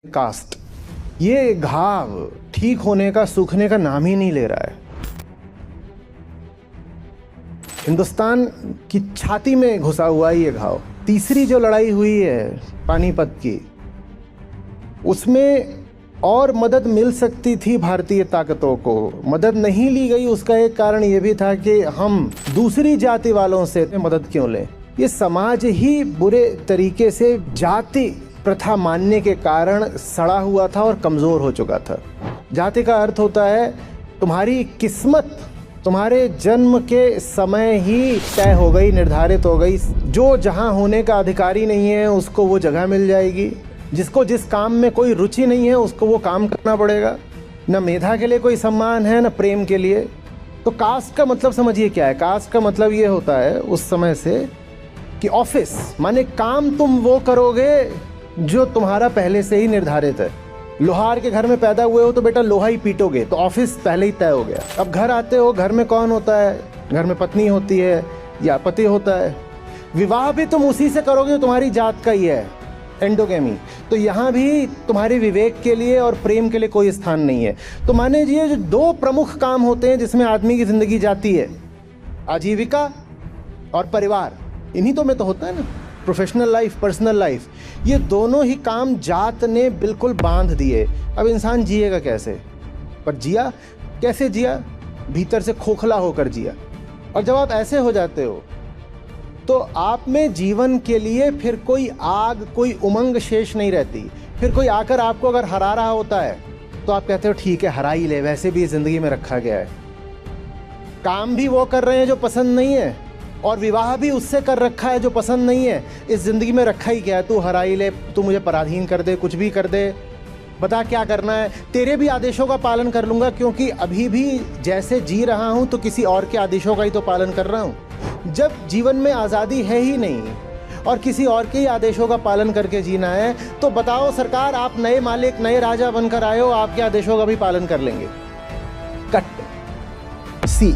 Cast, ये घाव ठीक होने का, सूखने का नाम ही नहीं ले रहा है। हिंदुस्तान की छाती में घुसा हुआ है ये घाव। तीसरी जो लड़ाई हुई है पानीपत की, उसमें और मदद मिल सकती थी भारतीय ताकतों को, मदद नहीं ली गई। उसका एक कारण ये भी था कि हम दूसरी जाति वालों से मदद क्यों लें। ये समाज ही बुरे तरीके से जाति प्रथा मानने के कारण सड़ा हुआ था और कमज़ोर हो चुका था। जाति का अर्थ होता है तुम्हारी किस्मत तुम्हारे जन्म के समय ही तय हो गई, निर्धारित हो गई। जो जहां होने का अधिकारी नहीं है उसको वो जगह मिल जाएगी। जिसको जिस काम में कोई रुचि नहीं है उसको वो काम करना पड़ेगा। न मेधा के लिए कोई सम्मान है, न प्रेम के लिए। तो कास्ट का मतलब समझिए क्या है। कास्ट का मतलब ये होता है उस समय से कि ऑफिस माने काम तुम वो करोगे जो तुम्हारा पहले से ही निर्धारित है। लोहार के घर में पैदा हुए हो तो बेटा लोहा ही पीटोगे, तो ऑफिस पहले ही तय हो गया। अब घर आते हो, घर में कौन होता है? घर में पत्नी होती है या पति होता है। विवाह भी तुम उसी से करोगे जो तुम्हारी जात का ही है, एंडोगेमी। तो यहाँ भी तुम्हारे विवेक के लिए और प्रेम के लिए कोई स्थान नहीं है। तो माने ये जो दो प्रमुख काम होते हैं जिसमें आदमी की जिंदगी जाती है, आजीविका और परिवार, इन्हीं तो में तो होता है ना, प्रोफेशनल लाइफ, पर्सनल लाइफ। ये दोनों ही काम जात ने बिल्कुल बांध दिए। अब इंसान जिएगा कैसे? पर जिया कैसे? जिया भीतर से खोखला होकर जिया। और जब आप ऐसे हो जाते हो तो आप में जीवन के लिए फिर कोई आग, कोई उमंग शेष नहीं रहती। फिर कोई आकर आपको अगर हरा रहा होता है तो आप कहते हो ठीक है, हरा ही ले, वैसे भी ज़िंदगी में रखा गया है। काम भी वो कर रहे हैं जो पसंद नहीं है और विवाह भी उससे कर रखा है जो पसंद नहीं है। इस ज़िंदगी में रखा ही क्या है? तू हरा ही ले, तू मुझे पराधीन कर दे, कुछ भी कर दे, बता क्या करना है। तेरे भी आदेशों का पालन कर लूँगा, क्योंकि अभी भी जैसे जी रहा हूँ तो किसी और के आदेशों का ही तो पालन कर रहा हूँ। जब जीवन में आज़ादी है ही नहीं और किसी और के ही आदेशों का पालन करके जीना है, तो बताओ सरकार, आप नए मालिक, नए राजा बनकर आए हो, आपके आदेशों का भी पालन कर लेंगे? कट सी।